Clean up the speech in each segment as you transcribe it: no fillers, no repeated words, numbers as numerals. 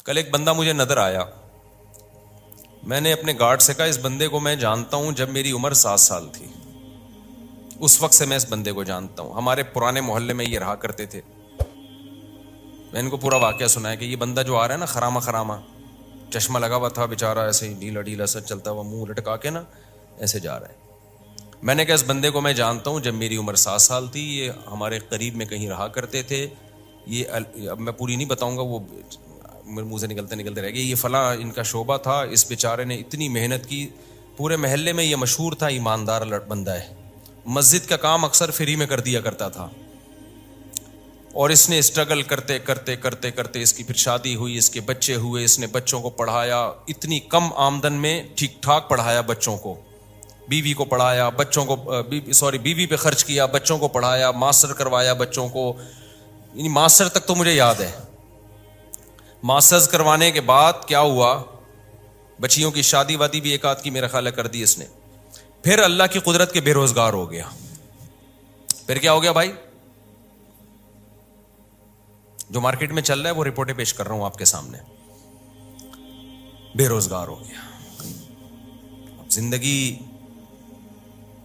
کل ایک بندہ مجھے نظر آیا، میں نے اپنے گارڈ سے کہا اس بندے کو میں جانتا ہوں جب میری عمر 7 سال تھی، اس وقت سے میں اس بندے کو جانتا ہوں، ہمارے پرانے محلے میں یہ رہا کرتے تھے۔ میں ان کو پورا واقعہ سنایا کہ یہ بندہ جو آ رہا ہے نا خرامہ خرامہ، چشمہ لگا ہوا تھا بیچارہ، ایسے ہی ڈھیلا ڈھیلا سا چلتا ہوا، منہ لٹکا کے نا ایسے جا رہا ہے۔ میں نے کہا اس بندے کو میں جانتا ہوں جب میری عمر 7 سال تھی، یہ ہمارے قریب میں کہیں رہا کرتے تھے، یہ اب میں پوری نہیں بتاؤں گا، وہ میرے منہ سے نکلتے رہ گئے، یہ فلاں ان کا شعبہ تھا، اس بیچارے نے اتنی محنت کی، پورے محلے میں یہ مشہور تھا ایماندار بندہ ہے، مسجد کا کام اکثر فری میں کر دیا کرتا تھا، اور اس نے اسٹرگل کرتے کرتے کرتے کرتے اس کی پھر شادی ہوئی، اس کے بچے ہوئے، اس نے بچوں کو پڑھایا، اتنی کم آمدن میں ٹھیک ٹھاک پڑھایا بچوں کو، بیوی کو پڑھایا، بچوں کو بیوی پہ خرچ کیا، بچوں کو پڑھایا، ماسٹر کروایا بچوں کو، یعنی ماسٹر تک تو مجھے یاد ہے۔ ماسٹرز کروانے کے بعد کیا ہوا، بچیوں کی شادی وادی بھی ایک آدھ کی میرا خیال ہے کر دی اس نے، پھر اللہ کی قدرت کے بے روزگار ہو گیا۔ پھر کیا ہو گیا بھائی، جو مارکیٹ میں چل رہا ہے وہ رپورٹیں پیش کر رہا ہوں آپ کے سامنے، بے روزگار ہو گیا، زندگی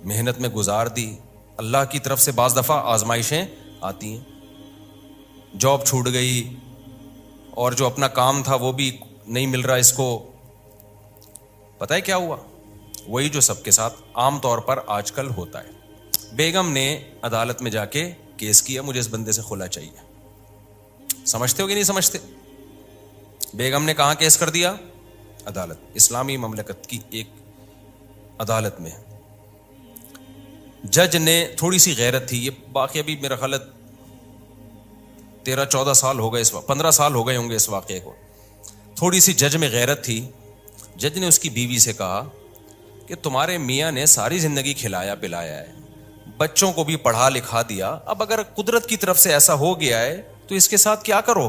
محنت میں گزار دی، اللہ کی طرف سے بعض دفعہ آزمائشیں آتی ہیں، جاب چھوٹ گئی، اور جو اپنا کام تھا وہ بھی نہیں مل رہا اس کو۔ پتہ ہے کیا ہوا، وہی جو سب کے ساتھ عام طور پر آج کل ہوتا ہے۔ بیگم نے عدالت میں جا کے کیس کیا، مجھے اس بندے سے خلا چاہیے۔ سمجھتے ہو کہ نہیں سمجھتے؟ بیگم نے کہاں کیس کر دیا؟ عدالت، اسلامی مملکت کی ایک عدالت میں۔ جج نے تھوڑی سی غیرت تھی، یہ واقعہ بھی میرا خیال 13-14 سال ہو گئے، 15 سال ہو گئے ہوں گے اس واقعے کو۔ تھوڑی سی جج میں غیرت تھی، جج نے اس کی بیوی سے کہا کہ تمہارے میاں نے ساری زندگی کھلایا پلایا ہے، بچوں کو بھی پڑھا لکھا دیا، اب اگر قدرت کی طرف سے ایسا ہو گیا ہے تو اس کے ساتھ کیا کرو،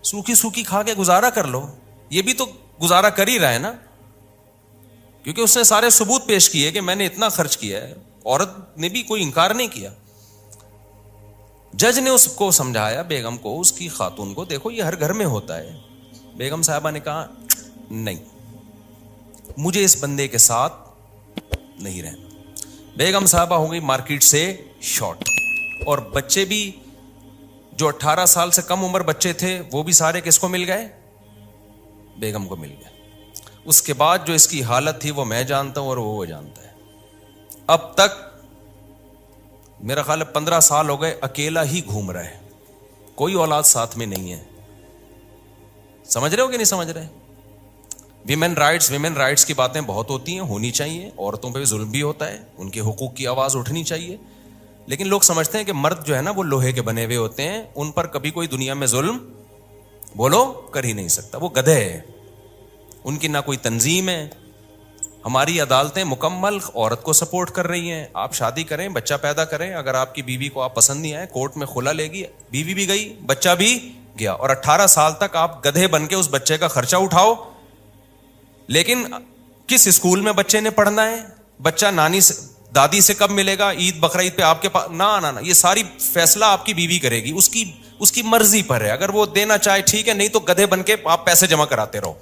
سوکھی سوکھی کھا کے گزارا کر لو۔ یہ بھی تو گزارا کر ہی رہا ہے نا، کیونکہ اس نے سارے ثبوت پیش کیے کہ میں نے اتنا خرچ کیا ہے، عورت نے بھی کوئی انکار نہیں کیا۔ جج نے اس کو سمجھایا، بیگم کو، اس کی خاتون کو، دیکھو یہ ہر گھر میں ہوتا ہے۔ بیگم صاحبہ نے کہا نہیں، مجھے اس بندے کے ساتھ نہیں رہنا۔ بیگم صاحبہ ہو گئی مارکیٹ سے شارٹ، اور بچے بھی جو 18 سال سے کم عمر بچے تھے وہ بھی سارے کس کو مل گئے؟ بیگم کو مل گئے۔ اس کے بعد جو اس کی حالت تھی وہ میں جانتا ہوں اور وہ جانتا ہے۔ اب تک میرا خیال ہے 15 سال ہو گئے اکیلا ہی گھوم رہا ہے، کوئی اولاد ساتھ میں نہیں ہے۔ سمجھ رہے ہو کہ نہیں سمجھ رہے؟ ویمن رائٹس کی باتیں بہت ہوتی ہیں، ہونی چاہیے، عورتوں پہ بھی ظلم بھی ہوتا ہے، ان کے حقوق کی آواز اٹھنی چاہیے، لیکن لوگ سمجھتے ہیں کہ مرد جو ہے نا وہ لوہے کے بنے ہوئے ہوتے ہیں، ان پر کبھی کوئی دنیا میں ظلم بولو کر ہی نہیں سکتا، وہ گدھے ہیں، ان کی نہ کوئی تنظیم ہے۔ ہماری عدالتیں مکمل عورت کو سپورٹ کر رہی ہیں، آپ شادی کریں، بچہ پیدا کریں، اگر آپ کی بیوی کو آپ پسند نہیں آئے کورٹ میں خلا لے گی، بیوی بھی گئی، بچہ بھی گیا، اور 18 سال تک آپ گدھے بن کے اس بچے کا خرچہ اٹھاؤ۔ لیکن کس اسکول میں بچے نے پڑھنا ہے، بچہ نانی سے دادی سے کب ملے گا، عید بقرعید پہ آپ کے پاس، نہ یہ ساری فیصلہ آپ کی بیوی کرے گی، اس کی مرضی پر ہے، اگر وہ دینا چاہے ٹھیک ہے، نہیں تو گدھے بن کے آپ پیسے جمع کراتے رہو۔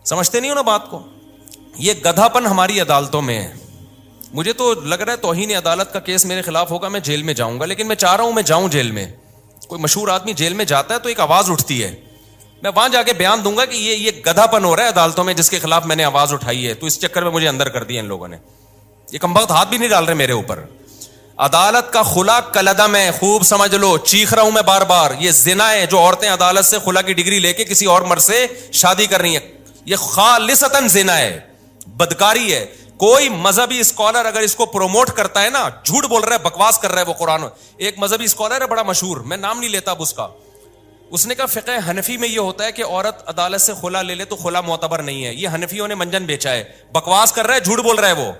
سمجھتے نہیں ہو نا بات کو؟ یہ گدھا پن ہماری عدالتوں میں ہے۔ مجھے تو لگ رہا ہے توہین عدالت کا کیس میرے خلاف ہوگا، میں جیل میں جاؤں گا، لیکن میں چاہ رہا ہوں میں جاؤں جیل میں۔ کوئی مشہور آدمی جیل میں جاتا ہے تو ایک آواز اٹھتی ہے، میں وہاں جا کے بیان دوں گا کہ یہ گدھا پن ہو رہا ہے عدالتوں میں جس کے خلاف میں نے آواز اٹھائی ہے، تو اس چکر میں مجھے اندر کر دیا ان لوگوں نے، یہ کمبخت ہاتھ بھی نہیں ڈال رہے میرے اوپر۔ عدالت کا خلا کلعدم ہے، خوب سمجھ لو، چیخ رہا ہوں میں بار بار، یہ زنا ہے جو عورتیں عدالت سے خلا کی ڈگری لے کے کسی اور مرد سے شادی کر رہی ہیں، یہ خالصتاً زنا ہے، بدکاری ہے۔ کوئی مذہبی اسکالر اگر اس کو پروموٹ کرتا ہے نا، جھوٹ بول رہا ہے، بکواس کر رہا ہے وہ قرآن۔ ایک مذہبی اسکالر ہے بڑا مشہور، میں نام نہیں لیتا اب اس کا، اس نے کہا فقہ حنفی میں یہ ہوتا ہے کہ عورت عدالت سے خلا لے لے تو خلا معتبر نہیں ہے، یہ حنفیوں نے منجن بیچا ہے، بکواس کر رہا ہے، جھوٹ بول رہا ہے وہ۔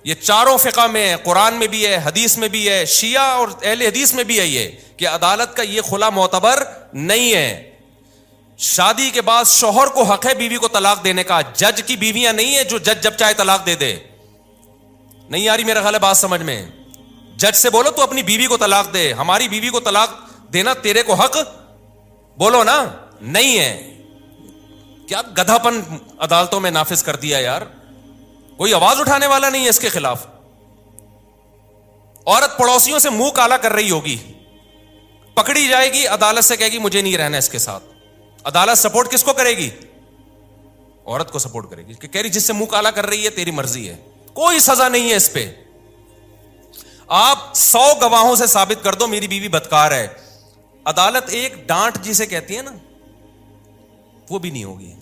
یہ چاروں فقہ میں ہے، قرآن میں بھی ہے، حدیث میں بھی ہے، شیعہ اور اہل حدیث میں بھی ہے یہ کہ عدالت کا یہ خلا معتبر نہیں ہے۔ شادی کے بعد شوہر کو حق ہے بیوی کو طلاق دینے کا، جج کی بیویاں نہیں ہے جو جج جب چاہے طلاق دے دے۔ نہیں آ رہی میرا خیال ہے بات سمجھ میں؟ جج سے بولو تو اپنی بیوی کو طلاق دے، ہماری بیوی کو طلاق دینا تیرے کو حق، بولو نا۔ نہیں ہے. کیا گدھا پن عدالتوں میں نافذ کر دیا یار, کوئی آواز اٹھانے والا نہیں ہے اس کے خلاف. عورت پڑوسیوں سے منہ کالا کر رہی ہوگی, پکڑی جائے گی, عدالت سے کہے گی مجھے نہیں رہنا اس کے ساتھ. عدالت سپورٹ کس کو کرے گی؟ عورت کو سپورٹ کرے گی, کہ کہہ رہی جس سے منہ کالا کر رہی ہے تیری مرضی ہے, کوئی سزا نہیں ہے اس پہ. آپ 100 گواہوں سے ثابت کر دو میری بیوی بدکار ہے, عدالت ایک ڈانٹ جسے کہتی ہے نا وہ بھی نہیں ہوگی.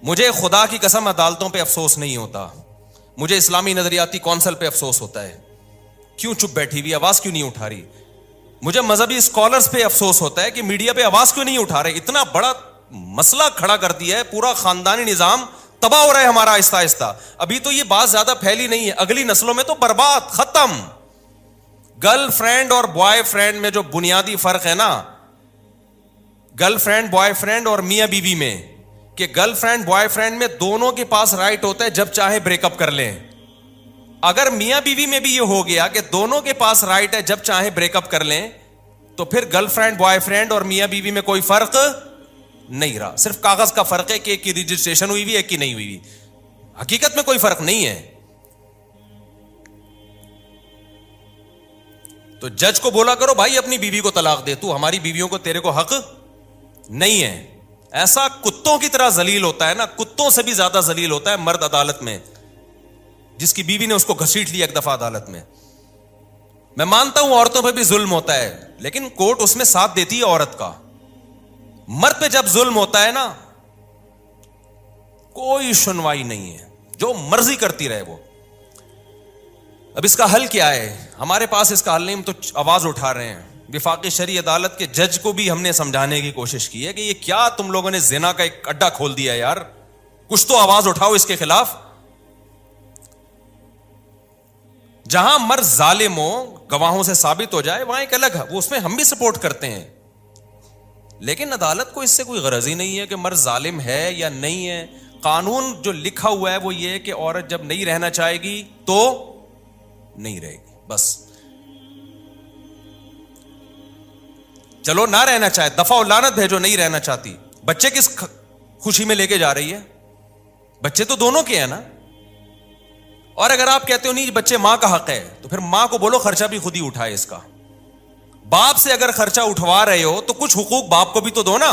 مجھے خدا کی قسم عدالتوں پہ افسوس نہیں ہوتا, مجھے اسلامی نظریاتی کونسل پہ افسوس ہوتا ہے, کیوں چپ بیٹھی ہوئی, آواز کیوں نہیں اٹھا رہی. مجھے مذہبی اسکالرز پہ افسوس ہوتا ہے کہ میڈیا پہ آواز کیوں نہیں اٹھا رہے. اتنا بڑا مسئلہ کھڑا کر دیا ہے, پورا خاندانی نظام تباہ ہو رہا ہے ہمارا آہستہ آہستہ. ابھی تو یہ بات زیادہ پھیلی نہیں ہے, اگلی نسلوں میں تو برباد, ختم. گرل فرینڈ اور بوائے فرینڈ میں جو بنیادی فرق ہے نا, گرل فرینڈ بوائے فرینڈ اور میاں بیوی میں, کہ گرل فرینڈ بوائے فرینڈ میں دونوں کے پاس رائٹ ہوتا ہے جب چاہے بریک اپ کر لیں. اگر میاں بیوی میں بھی یہ ہو گیا کہ دونوں کے پاس رائٹ ہے جب چاہے بریک اپ کر لیں, تو پھر گرل فرینڈ بوائے فرینڈ اور میاں بیوی میں کوئی فرق نہیں رہا. صرف کاغذ کا فرق ہے کہ ایک کی رجسٹریشن ہوئی ہوئی, ایک کی نہیں ہوئی ہوئی. حقیقت میں کوئی فرق نہیں ہے. تو جج کو بولا کرو بھائی اپنی بیوی کو طلاق دے, تو ہماری بیویوں کو, تیرے کو حق نہیں ہے. ایسا کتوں کی طرح ذلیل ہوتا ہے نا, کتوں سے بھی زیادہ ذلیل ہوتا ہے مرد عدالت میں, جس کی بیوی نے اس کو گھسیٹ لیا ایک دفعہ عدالت میں. میں مانتا ہوں عورتوں پہ بھی ظلم ہوتا ہے, لیکن کورٹ اس میں ساتھ دیتی ہے عورت کا. مرد پہ جب ظلم ہوتا ہے نا, کوئی سنوائی نہیں ہے, جو مرضی کرتی رہے وہ. اب اس کا حل کیا ہے؟ ہمارے پاس اس کا حل نہیں, ہم تو آواز اٹھا رہے ہیں. وفاقی شرعی عدالت کے جج کو بھی ہم نے سمجھانے کی کوشش کی ہے کہ یہ کیا تم لوگوں نے زنا کا ایک اڈا کھول دیا یار, کچھ تو آواز اٹھاؤ اس کے خلاف. جہاں مرد ظالم ہو, گواہوں سے ثابت ہو جائے, وہاں ایک الگ ہے, وہ اس میں ہم بھی سپورٹ کرتے ہیں. لیکن عدالت کو اس سے کوئی غرض ہی نہیں ہے کہ مرد ظالم ہے یا نہیں ہے. قانون جو لکھا ہوا ہے وہ یہ ہے کہ عورت جب نہیں رہنا چاہے گی تو نہیں رہے گی, بس. چلو نہ رہنا چاہے, دفعہ و لعنت بھیجو, نہیں رہنا چاہتی. بچے کس خوشی میں لے کے جا رہی ہے؟ بچے تو دونوں کے ہیں نا. اور اگر آپ کہتے ہو نہیں بچے ماں کا حق ہے, تو پھر ماں کو بولو خرچہ بھی خود ہی اٹھائے اس کا. باپ سے اگر خرچہ اٹھوا رہے ہو تو کچھ حقوق باپ کو بھی تو دو نا.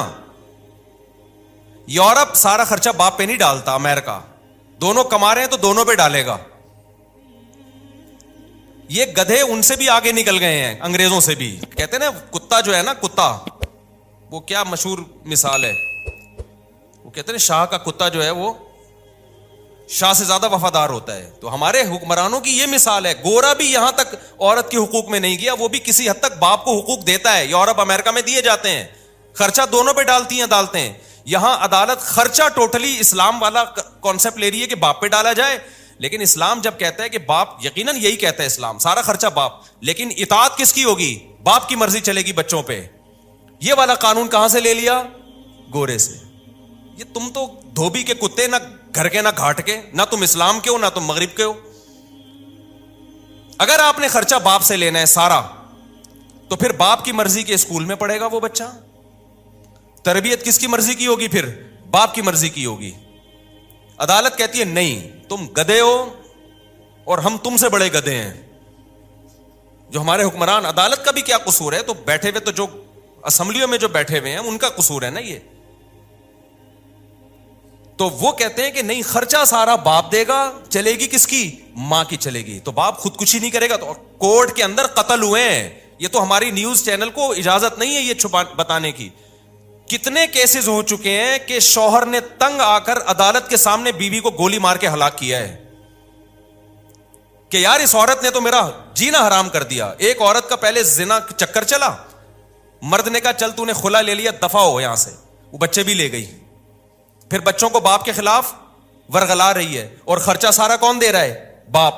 یورپ سارا خرچہ باپ پہ نہیں ڈالتا, امریکہ دونوں کما رہے ہیں تو دونوں پہ ڈالے گا. یہ گدھے ان سے بھی آگے نکل گئے ہیں, انگریزوں سے بھی. کہتے ہیں نا کتا جو ہے نا, کتا, وہ کیا مشہور مثال ہے, وہ کہتے ہیں شاہ کا کتا جو ہے وہ شاہ سے زیادہ وفادار ہوتا ہے. تو ہمارے حکمرانوں کی یہ مثال ہے. گورا بھی یہاں تک عورت کے حقوق میں نہیں گیا, وہ بھی کسی حد تک باپ کو حقوق دیتا ہے. یورپ امریکہ میں دیے جاتے ہیں, خرچہ دونوں پہ ڈالتی ہیں عدالتیں. یہاں عدالت خرچہ ٹوٹلی اسلام والا کانسیپٹ لے رہی ہے کہ باپ پہ ڈالا جائے. لیکن اسلام جب کہتا ہے کہ باپ, یقیناً یہی کہتا ہے اسلام, سارا خرچہ باپ, لیکن اطاعت کس کی ہوگی؟ باپ کی مرضی چلے گی بچوں پہ. یہ والا قانون کہاں سے لے لیا؟ گورے سے. یہ تم تو دھوبی کے کتے, نہ گھر کے نہ گھاٹ کے, نہ تم اسلام کے ہو نہ تم مغرب کے ہو. اگر آپ نے خرچہ باپ سے لینا ہے سارا, تو پھر باپ کی مرضی کے اسکول میں پڑھے گا وہ بچہ. تربیت کس کی مرضی کی ہوگی؟ پھر باپ کی مرضی کی ہوگی. عدالت کہتی ہے نہیں, تم گدھے ہو اور ہم تم سے بڑے گدھے ہیں. جو ہمارے حکمران, عدالت کا بھی کیا قصور ہے؟ تو بیٹھے ہوئے, تو جو اسمبلیوں میں جو بیٹھے ہوئے ہیں ان کا قصور ہے نا یہ. تو وہ کہتے ہیں کہ نہیں, خرچہ سارا باپ دے گا, چلے گی کس کی؟ ماں کی چلے گی. تو باپ خودکشی نہیں کرے گا. تو کورٹ کے اندر قتل ہوئے ہیں. یہ تو ہماری نیوز چینل کو اجازت نہیں ہے یہ چھپا بتانے کی. کتنے کیسز ہو چکے ہیں کہ شوہر نے تنگ آ کر عدالت کے سامنے بیوی کو گولی مار کے ہلاک کیا ہے کہ یار اس عورت نے تو میرا جینا حرام کر دیا. ایک عورت کا پہلے زنا چکر چلا, مرد نے کہا چل تو نے خلا لے لیا, دفع ہو یہاں سے. وہ بچے بھی لے گئی. پھر بچوں کو باپ کے خلاف ورغلا رہی ہے, اور خرچہ سارا کون دے رہا ہے؟ باپ.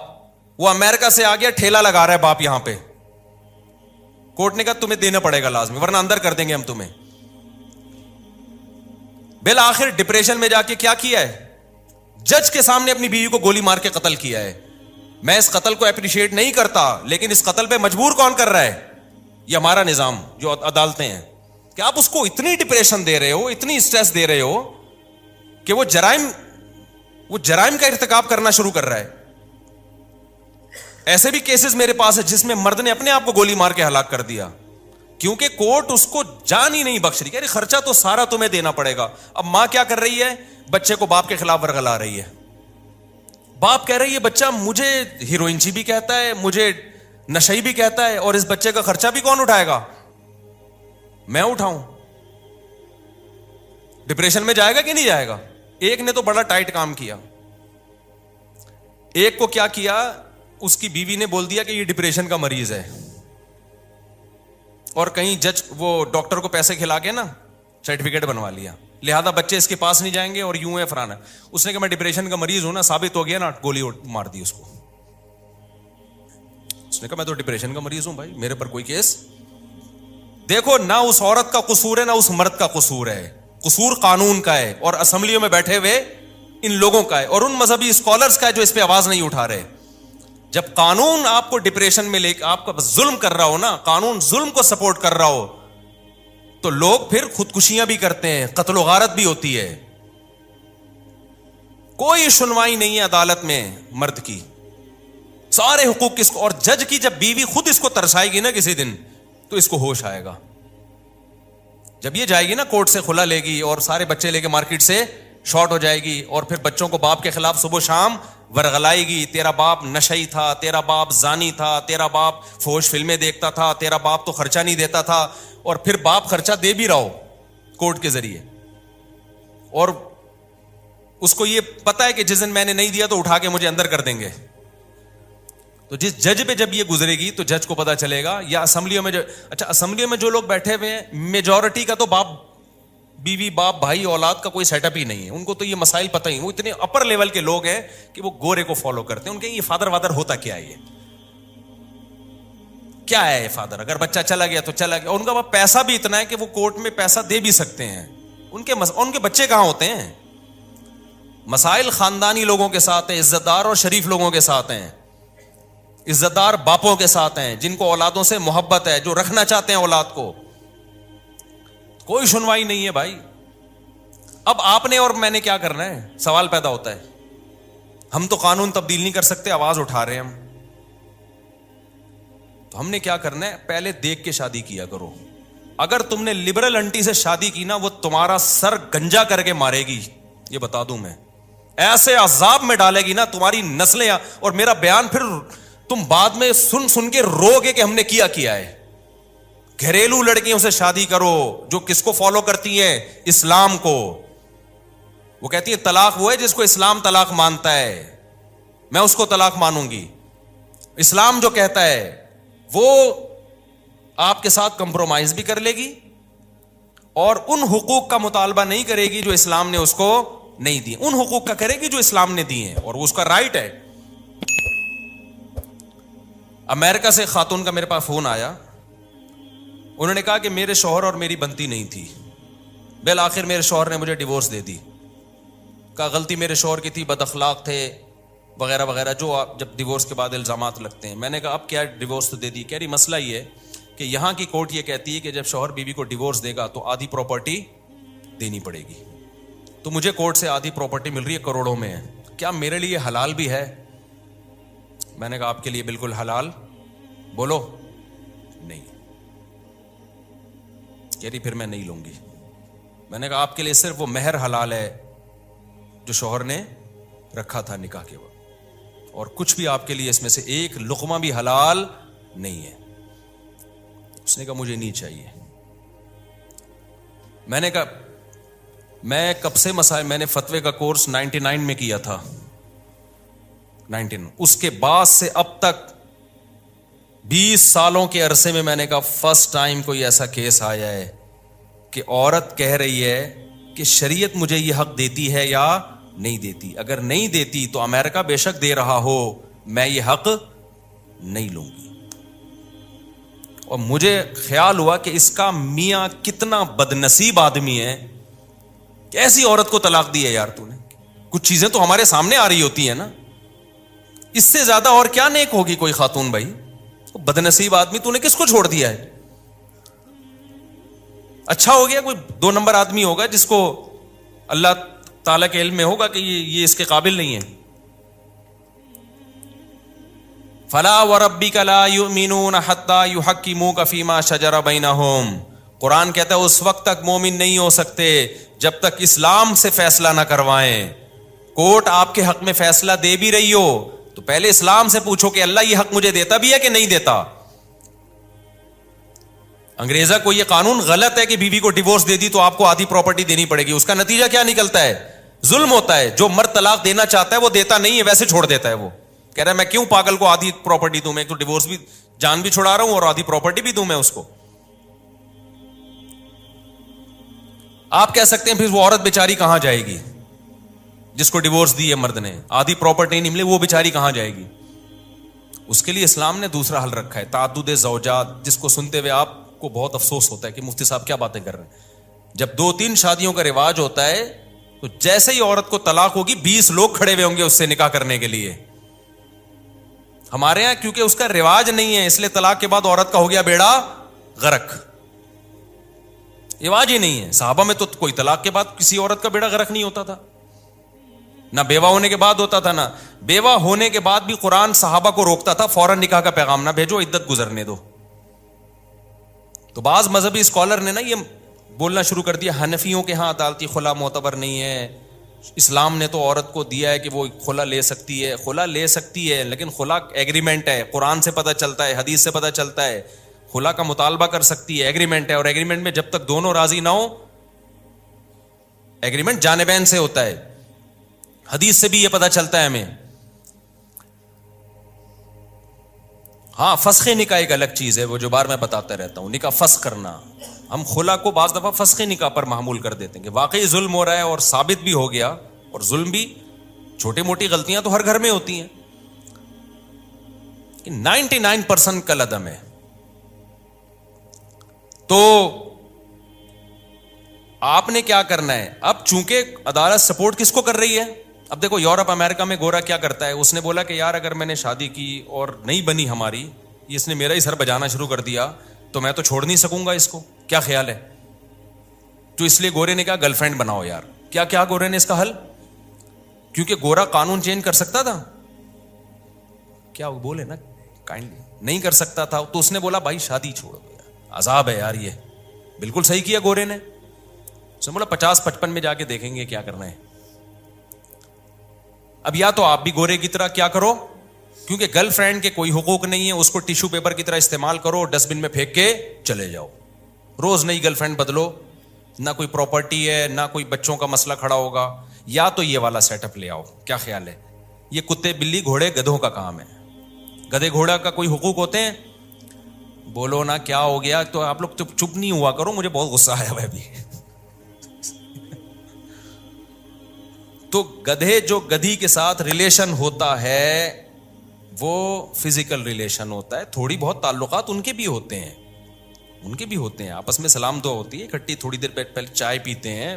وہ امریکہ سے آ گیا, ٹھیلا لگا رہا ہے باپ یہاں پہ. کورٹ نے کہا تمہیں دینا پڑے گا لازمی, ورنہ اندر کر دیں گے ہم تمہیں. بالآخر ڈپریشن میں جا کے کیا کیا ہے؟ جج کے سامنے اپنی بیوی کو گولی مار کے قتل کیا ہے. میں اس قتل کو اپریشیٹ نہیں کرتا, لیکن اس قتل پہ مجبور کون کر رہا ہے؟ یہ ہمارا نظام جو عدالتیں ہیں. کہ آپ اس کو اتنی ڈپریشن دے رہے ہو, اتنی اسٹریس دے رہے ہو کہ وہ جرائم کا ارتکاب کرنا شروع کر رہا ہے. ایسے بھی کیسز میرے پاس ہے جس میں مرد نے اپنے آپ کو گولی مار کے ہلاک کر دیا, کیونکہ کورٹ اس کو جان ہی نہیں بخش رہی. کہ خرچہ تو سارا تمہیں دینا پڑے گا. اب ماں کیا کر رہی ہے, بچے کو باپ کے خلاف ورغلا رہی ہے. باپ کہہ رہی ہے بچہ مجھے ہیروئن چی بھی کہتا ہے, مجھے نشئی بھی کہتا ہے, اور اس بچے کا خرچہ بھی کون اٹھائے گا؟ میں اٹھاؤں. ڈپریشن میں جائے گا کہ نہیں جائے گا؟ ایک نے تو بڑا ٹائٹ کام کیا. ایک کو کیا کیا, اس کی بیوی نے بول دیا کہ یہ ڈپریشن کا مریض ہے, اور کہیں جج وہ ڈاکٹر کو پیسے کھلا کے نا سرٹیفکیٹ بنوا لیا, لہذا بچے اس کے پاس نہیں جائیں گے اور یوں ہے فرانا. اس نے کہا میں ڈپریشن کا مریض ہوں نا, ثابت ہو گیا نا, گولی مار دی اس کو. اس نے کہا میں تو ڈپریشن کا مریض ہوں بھائی, میرے پر کوئی کیس. دیکھو نہ اس عورت کا قصور ہے نہ اس مرد کا قصور ہے, قصور قانون کا ہے اور اسمبلیوں میں بیٹھے ہوئے ان لوگوں کا ہے اور ان مذہبی اسکالرز کا ہے جو اس پہ آواز نہیں اٹھا رہے. جب قانون آپ کو ڈپریشن میں لے کے آپ کا ظلم کر رہا ہو نا, قانون ظلم کو سپورٹ کر رہا ہو, تو لوگ پھر خودکشیاں بھی کرتے ہیں, قتل و غارت بھی ہوتی ہے. کوئی سنوائی نہیں ہے عدالت میں مرد کی, سارے حقوق کس کو. اور جج کی جب بیوی خود اس کو ترسائے گی نا کسی دن, تو اس کو ہوش آئے گا. جب یہ جائے گی نا کورٹ سے کھلا لے گی اور سارے بچے لے کے مارکیٹ سے شارٹ ہو جائے گی, اور پھر بچوں کو باپ کے خلاف صبح شام ورغلائے گی, تیرا باپ نشئی تھا, تیرا باپ زانی تھا, تیرا باپ فحش فلمیں دیکھتا تھا, تیرا باپ تو خرچہ نہیں دیتا تھا, اور پھر باپ خرچہ دے بھی رہا ہو کورٹ کے ذریعے, اور اس کو یہ پتا ہے کہ جس دن میں نے نہیں دیا تو اٹھا کے مجھے اندر کر دیں گے. تو جس جج پہ جب یہ گزرے گی تو جج کو پتا چلے گا. یا اسمبلیوں میں اچھا اسمبلیوں میں جو لوگ بیٹھے ہوئے ہیں, میجورٹی کا تو باپ بیوی باپ بھائی اولاد کا کوئی سیٹ اپ ہی نہیں ہے, ان کو تو یہ مسائل پتہ ہی, وہ اتنے اپر لیول کے لوگ ہیں کہ وہ گورے کو فالو کرتے ہیں. ان کے یہ فادر وادر ہوتا کیا ہے, یہ کیا ہے فادر, اگر بچہ چلا گیا تو چلا گیا. ان کا پیسہ بھی اتنا ہے کہ وہ کورٹ میں پیسہ دے بھی سکتے ہیں. ان کے بچے کہاں ہوتے ہیں؟ مسائل خاندانی لوگوں کے ساتھ ہیں, عزت دار اور شریف لوگوں کے ساتھ ہیں, عزت دار باپوں کے ساتھ ہیں جن کو اولادوں سے محبت ہے, جو رکھنا چاہتے ہیں اولاد کو. کوئی سنوائی نہیں ہے بھائی. اب آپ نے اور میں نے کیا کرنا ہے؟ سوال پیدا ہوتا ہے. ہم تو قانون تبدیل نہیں کر سکتے, آواز اٹھا رہے ہیں ہم, تو ہم نے کیا کرنا ہے؟ پہلے دیکھ کے شادی کیا کرو. اگر تم نے لبرل انٹی سے شادی کی نا, وہ تمہارا سر گنجا کر کے مارے گی, یہ بتا دوں میں. ایسے عذاب میں ڈالے گی نا تمہاری نسلیں, اور میرا بیان پھر تم بعد میں سن کے رو گے کہ ہم نے کیا ہے. گھریلو لڑکیوں سے شادی کرو جو کس کو فالو کرتی ہیں؟ اسلام کو. وہ کہتی ہے طلاق وہ ہے جس کو اسلام طلاق مانتا ہے, میں اس کو طلاق مانوں گی. اسلام جو کہتا ہے وہ آپ کے ساتھ کمپرومائز بھی کر لے گی, اور ان حقوق کا مطالبہ نہیں کرے گی جو اسلام نے اس کو نہیں دی, ان حقوق کا کرے گی جو اسلام نے دی ہیں, اور وہ اس کا رائٹ ہے. امریکہ سے خاتون کا میرے پاس فون آیا, انہوں نے کہا کہ میرے شوہر اور میری بنتی نہیں تھی, بالآخر میرے شوہر نے مجھے ڈیورس دے دی. کہا غلطی میرے شوہر کی تھی, بد اخلاق تھے وغیرہ وغیرہ, جو آپ جب ڈیورس کے بعد الزامات لگتے ہیں. میں نے کہا اب کیا ڈیورس تو دے دی. کہہ رہی مسئلہ یہ ہے کہ یہاں کی کورٹ یہ کہتی ہے کہ جب شوہر بیوی کو ڈیورس دے گا تو آدھی پراپرٹی دینی پڑے گی. تو مجھے کورٹ سے آدھی پراپرٹی مل رہی ہے, کروڑوں میں ہے. کیا میرے لیے حلال بھی ہے؟ میں نے کہا آپ کے لیے بالکل حلال. بولو نہیں. کہہ رہی پھر میں نہیں لوں گی. میں نے کہا آپ کے لیے صرف وہ مہر حلال ہے جو شوہر نے رکھا تھا نکاح کے وقت, اور کچھ بھی آپ کے لیے اس میں سے ایک لقمہ بھی حلال نہیں ہے. اس نے کہا مجھے نہیں چاہیے. میں نے کہا میں کب سے مسائل, میں نے فتوے کا کورس 99 میں کیا تھا, 19, اس کے بعد سے اب تک 20 سالوں کے عرصے میں نے کہا فرسٹ ٹائم کوئی ایسا کیس آیا ہے کہ عورت کہہ رہی ہے کہ شریعت مجھے یہ حق دیتی ہے یا نہیں دیتی. اگر نہیں دیتی تو امریکہ بے شک دے رہا ہو, میں یہ حق نہیں لوں گی. اور مجھے خیال ہوا کہ اس کا میاں کتنا بدنصیب آدمی ہے کہ ایسی عورت کو طلاق دی ہے. یار تو نے کچھ چیزیں تو ہمارے سامنے آ رہی ہوتی ہیں نا, اس سے زیادہ اور کیا نیک ہوگی کوئی خاتون بھائی؟ بدنصیب آدمی, تو نے کس کو چھوڑ دیا ہے؟ اچھا ہو گیا کوئی 2 نمبر آدمی ہوگا جس کو اللہ تعالیٰ کے علم میں ہوگا کہ یہ اس کے قابل نہیں ہے. فلا وربک لا یؤمنون حتی یحکموک فیما شجر بینہم. قرآن کہتا ہے اس وقت تک مومن نہیں ہو سکتے جب تک اسلام سے فیصلہ نہ کروائیں. کورٹ آپ کے حق میں فیصلہ دے بھی رہی ہو تو پہلے اسلام سے پوچھو کہ اللہ یہ حق مجھے دیتا بھی ہے کہ نہیں دیتا. انگریزا کو یہ قانون غلط ہے کہ بیوی کو ڈیورس دے دی تو آپ کو آدھی پراپرٹی دینی پڑے گی. اس کا نتیجہ کیا نکلتا ہے؟ ظلم ہوتا ہے. جو مرد طلاق دینا چاہتا ہے وہ دیتا نہیں ہے, ویسے چھوڑ دیتا ہے. وہ کہہ رہا ہے میں کیوں پاگل کو آدھی پراپرٹی دوں, میں تو ڈیورس بھی جان بھی چھڑا رہا ہوں اور آدھی پراپرٹی بھی دوں میں اس کو. آپ کہہ سکتے ہیں پھر وہ عورت بیچاری کہاں جائے گی جس کو ڈیورس دی ہے مرد نے, آدھی پراپرٹی نہیں ملے, وہ بیچاری کہاں جائے گی؟ اس کے لیے اسلام نے دوسرا حل رکھا ہے, تعدد زوجات, جس کو سنتے ہوئے آپ کو بہت افسوس ہوتا ہے کہ مفتی صاحب کیا باتیں کر رہے ہیں. جب 2-3 شادیوں کا رواج ہوتا ہے تو جیسے ہی عورت کو طلاق ہوگی 20 لوگ کھڑے ہوئے ہوں گے اس سے نکاح کرنے کے لیے. ہمارے ہاں کیونکہ اس کا رواج نہیں ہے اس لیے طلاق کے بعد عورت کا ہو گیا بیڑا غرق. رواج ہی نہیں ہے. صحابہ میں تو کوئی طلاق کے بعد کسی عورت کا بیڑا غرق نہیں ہوتا تھا, نہ بیوہ ہونے کے بعد ہوتا تھا, نہ بیوہ ہونے کے بعد بھی قرآن صحابہ کو روکتا تھا فوراً نکاح کا پیغام نہ بھیجو, عدت گزرنے دو. تو بعض مذہبی اسکالر نے نا یہ بولنا شروع کر دیا حنفیوں کے ہاں عدالتی خلا معتبر نہیں ہے, اسلام نے تو عورت کو دیا ہے کہ وہ خلا لے سکتی ہے. خلا لے سکتی ہے لیکن خلا ایگریمنٹ ہے, قرآن سے پتہ چلتا ہے, حدیث سے پتہ چلتا ہے. خلا کا مطالبہ کر سکتی ہے, ایگریمنٹ ہے, اور ایگریمنٹ میں جب تک دونوں راضی نہ ہو, ایگریمنٹ جانبین سے ہوتا ہے. حدیث سے بھی یہ پتہ چلتا ہے ہمیں. ہاں فسخ نکاح ایک الگ چیز ہے, وہ جو بار میں بتاتا رہتا ہوں, نکاح فسخ کرنا. ہم خلا کو بعض دفعہ فسخ نکاح پر معمول کر دیتے ہیں کہ واقعی ظلم ہو رہا ہے اور ثابت بھی ہو گیا, اور ظلم بھی, چھوٹی موٹی غلطیاں تو ہر گھر میں ہوتی ہیں, 99% کل عدم ہے. تو آپ نے کیا کرنا ہے اب, چونکہ عدالت سپورٹ کس کو کر رہی ہے. اب دیکھو یورپ امریکہ میں گورا کیا کرتا ہے, اس نے بولا کہ یار اگر میں نے شادی کی اور نہیں بنی ہماری, اس نے میرا ہی سر بجانا شروع کر دیا تو میں تو چھوڑ نہیں سکوں گا اس کو, کیا خیال ہے؟ تو اس لیے گورے نے کہا گرل فرینڈ بناؤ یار. کیا گورے نے اس کا حل, کیونکہ گورا قانون چینج کر سکتا تھا, کیا وہ بولے نا کائنڈلی نہیں کر سکتا تھا, تو اس نے بولا بھائی شادی چھوڑ دو یار, عذاب ہے یار. یہ بالکل صحیح کیا گورے نے. اس نے بولا 50-55 میں جا کے دیکھیں گے کیا کرنا ہے. اب یا تو آپ بھی گورے کی طرح کیا کرو, کیونکہ گرل فرینڈ کے کوئی حقوق نہیں ہے, اس کو ٹیشو پیپر کی طرح استعمال کرو, ڈسٹ بن میں پھینک کے چلے جاؤ. روز نئی گرل فرینڈ بدلو, نہ کوئی پراپرٹی ہے نہ کوئی بچوں کا مسئلہ کھڑا ہوگا. یا تو یہ والا سیٹ اپ لے آؤ, کیا خیال ہے؟ یہ کتے بلی گھوڑے گدھوں کا کام ہے. گدھے گھوڑا کا کوئی حقوق ہوتے ہیں؟ بولو نا کیا ہو گیا, تو آپ لوگ چپ نہیں ہوا کرو, مجھے بہت غصہ آیا ہوا ابھی. تو گدھے جو گدھی کے ساتھ ریلیشن ہوتا ہے وہ فزیکل ریلیشن ہوتا ہے, تھوڑی بہت تعلقات ان کے بھی ہوتے ہیں, آپس میں سلام دعا ہوتی ہے, اکٹھی تھوڑی دیر پہلے چائے پیتے ہیں,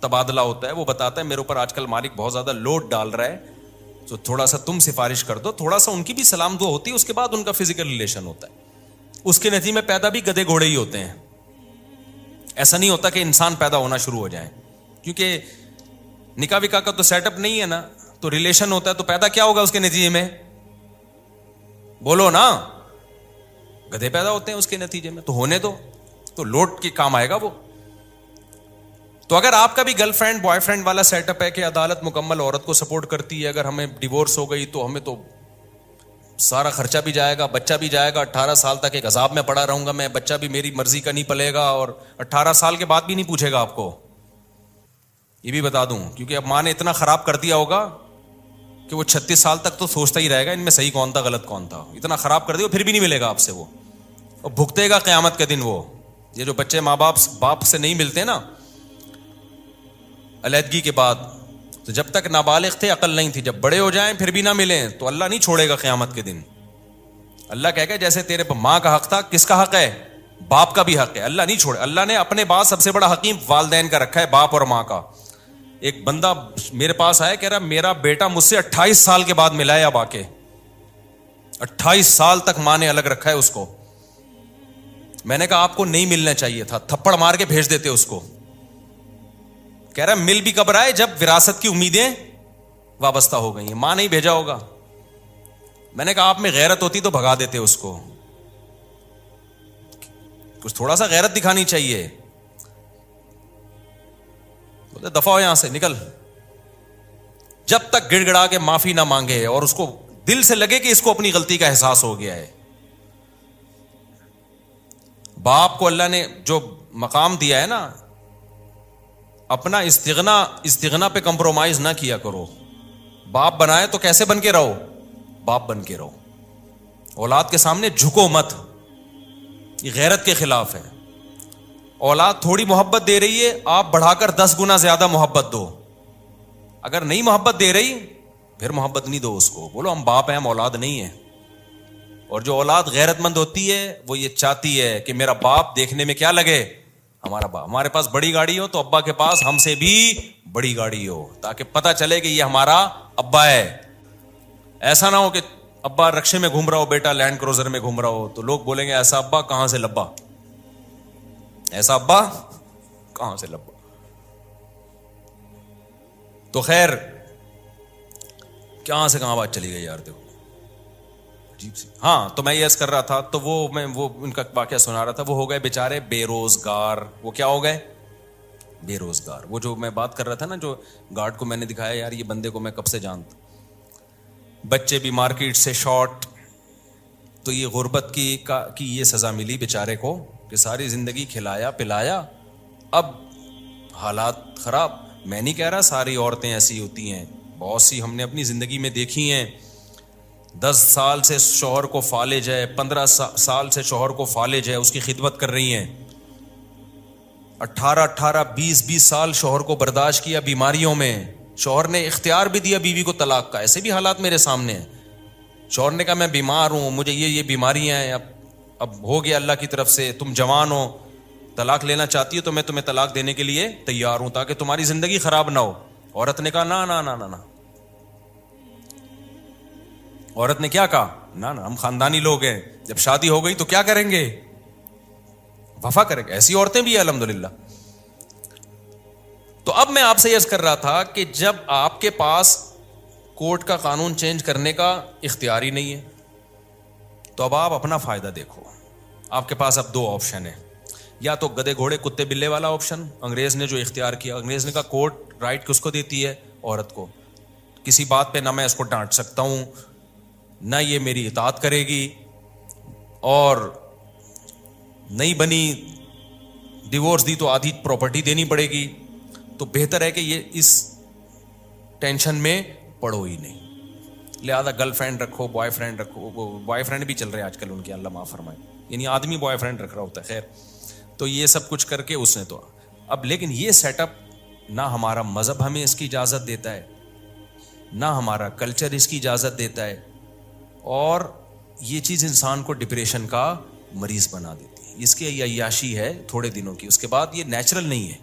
تبادلہ ہوتا ہے. وہ بتاتا ہے میرے اوپر آج کل مالک بہت زیادہ لوڈ ڈال رہا ہے تو تھوڑا سا تم سفارش کر دو, تھوڑا سا ان کی بھی سلام دعا ہوتی ہے, اس کے بعد ان کا فزیکل ریلیشن ہوتا ہے. اس کے نتیجے میں پیدا بھی گدھے گھوڑے ہی ہوتے ہیں. ایسا نہیں ہوتا کہ انسان پیدا ہونا شروع ہو جائے, کیونکہ نکاح وکاح کا تو سیٹ اپ نہیں ہے نا, تو ریلیشن ہوتا ہے, تو پیدا کیا ہوگا اس کے نتیجے میں؟ بولو نا, گدھے پیدا ہوتے ہیں اس کے نتیجے میں. تو ہونے دو, تو لوٹ کے کام آئے گا وہ. تو اگر آپ کا بھی گرل فرینڈ بوائے فرینڈ والا سیٹ اپ ہے کہ عدالت مکمل عورت کو سپورٹ کرتی ہے, اگر ہمیں ڈیورس ہو گئی تو ہمیں تو سارا خرچہ بھی جائے گا, بچہ بھی جائے گا, 18 سال تک ایک عذاب میں پڑا رہوں گا میں, بچہ بھی میری مرضی کا نہیں پلے گا, اور 18 سال کے بعد بھی نہیں پوچھے گا آپ کو. یہ بھی بتا دوں, کیونکہ اب ماں نے اتنا خراب کر دیا ہوگا کہ وہ 36 سال تک تو سوچتا ہی رہے گا ان میں صحیح کون تھا غلط کون تھا. اتنا خراب کر دیا پھر بھی نہیں ملے گا آپ سے وہ, اور بھگتے گا قیامت کے دن وہ. یہ جو بچے ماں باپ سے نہیں ملتے نا علیحدگی کے بعد, تو جب تک نابالغ تھے عقل نہیں تھی, جب بڑے ہو جائیں پھر بھی نہ ملیں تو اللہ نہیں چھوڑے گا قیامت کے دن. اللہ کہے گا جیسے تیرے ماں کا حق تھا, کس کا حق ہے؟ باپ کا بھی حق ہے. اللہ نہیں چھوڑے. اللہ نے اپنے بعد سب سے بڑا حکیم والدین کا رکھا ہے, باپ اور ماں کا. ایک بندہ میرے پاس آیا, کہہ رہا میرا بیٹا مجھ سے 28 سال کے بعد ملا ہے, اب آ کے 28 سال تک ماں نے الگ رکھا ہے اس کو. میں نے کہا آپ کو نہیں ملنا چاہیے تھا, تھپڑ مار کے بھیج دیتے اس کو. کہہ رہا مل بھی کب رہا ہے, جب وراثت کی امیدیں وابستہ ہو گئی ہیں, ماں نہیں بھیجا ہوگا. میں نے کہا آپ میں غیرت ہوتی تو بھگا دیتے اس کو, کچھ تھوڑا سا غیرت دکھانی چاہیے. بولے دفع ہو یہاں سے, نکل. جب تک گڑ گڑا کے معافی نہ مانگے اور اس کو دل سے لگے کہ اس کو اپنی غلطی کا احساس ہو گیا ہے. باپ کو اللہ نے جو مقام دیا ہے نا, اپنا استغنا پہ کمپرومائز نہ کیا کرو. باپ بنائے تو کیسے بن کے رہو, باپ بن کے رہو. اولاد کے سامنے جھکو مت, یہ غیرت کے خلاف ہے. اولاد تھوڑی محبت دے رہی ہے, آپ بڑھا کر 10 گنا زیادہ محبت دو. اگر نہیں محبت دے رہی پھر محبت نہیں دو اس کو, بولو ہم باپ ہیں, ہم اولاد نہیں ہیں. اور جو اولاد غیرت مند ہوتی ہے وہ یہ چاہتی ہے کہ میرا باپ دیکھنے میں کیا لگے, ہمارا باپ. ہمارے پاس بڑی گاڑی ہو تو ابا کے پاس ہم سے بھی بڑی گاڑی ہو, تاکہ پتہ چلے کہ یہ ہمارا ابا ہے. ایسا نہ ہو کہ ابا رکشے میں گھوم رہا ہو, بیٹا لینڈ کروزر میں گھوم رہا ہو, تو لوگ بولیں گے ایسا ابا کہاں سے لبا, ایسا ابا کہاں سے لبا. تو خیر کہاں سے کہاں بات چلی گئی یار, دیکھو عجیب سی. ہاں تو میں یہ عرض کر رہا تھا, تو وہ ان کا واقعہ سنا رہا تھا. وہ ہو گئے بیچارے بے روزگار. وہ کیا ہو گئے, بے روزگار. وہ جو میں بات کر رہا تھا نا, جو گارڈ کو میں نے دکھایا, یار یہ بندے کو میں کب سے جانتا. بچے بھی مارکیٹ سے شارٹ. تو یہ غربت کی یہ سزا ملی بیچارے کو کہ ساری زندگی کھلایا پلایا, اب حالات خراب. میں نہیں کہہ رہا ساری عورتیں ایسی ہوتی ہیں, بہت سی ہم نے اپنی زندگی میں دیکھی ہیں. 10 سال سے شوہر کو فالج ہے, 15 سال سے شوہر کو فالج ہے, اس کی خدمت کر رہی ہیں. 18 20 سال شوہر کو برداشت کیا بیماریوں میں. شوہر نے اختیار بھی دیا بیوی کو طلاق کا. ایسے بھی حالات میرے سامنے ہیں. شوہر نے کہا میں بیمار ہوں, مجھے یہ بیماریاں ہیں, اب ہو گیا اللہ کی طرف سے, تم جوان ہو, طلاق لینا چاہتی ہو تو میں تمہیں طلاق دینے کے لیے تیار ہوں, تاکہ تمہاری زندگی خراب نہ ہو. عورت نے کہا نا نا نا نا نا. عورت نے کیا کہا, نا نا, ہم خاندانی لوگ ہیں, جب شادی ہو گئی تو کیا کریں گے, وفا کریں گے. ایسی عورتیں بھی ہیں الحمدللہ. تو اب میں آپ سے عرض کر رہا تھا کہ جب آپ کے پاس کورٹ کا قانون چینج کرنے کا اختیار ہی نہیں ہے, تو اب آپ اپنا فائدہ دیکھو. آپ کے پاس اب 2 آپشن ہیں, یا تو گدے گھوڑے کتے بلے والا آپشن, انگریز نے جو اختیار کیا. انگریز نے کہا کورٹ رائٹ کس کو دیتی ہے, عورت کو. کسی بات پہ نہ میں اس کو ڈانٹ سکتا ہوں, نہ یہ میری اطاعت کرے گی, اور نہیں بنی ڈیورس دی تو آدھی پراپرٹی دینی پڑے گی. تو بہتر ہے کہ یہ اس ٹینشن میں پڑو ہی نہیں, لہذا گرل فرینڈ رکھو, بوائے فرینڈ رکھو. بوائے فرینڈ بھی چل رہے ہیں آج کل ان کے, اللہ معاف فرمائے, یعنی آدمی بوائے فرینڈ رکھ رہا ہوتا ہے. خیر, تو یہ سب کچھ کر کے اس نے تو اب, لیکن یہ سیٹ اپ نہ ہمارا مذہب ہمیں اس کی اجازت دیتا ہے, نہ ہمارا کلچر اس کی اجازت دیتا ہے, اور یہ چیز انسان کو ڈپریشن کا مریض بنا دیتی ہے. اس کے یہ عیاشی ہے تھوڑے دنوں کی, اس کے بعد یہ نیچرل نہیں ہے.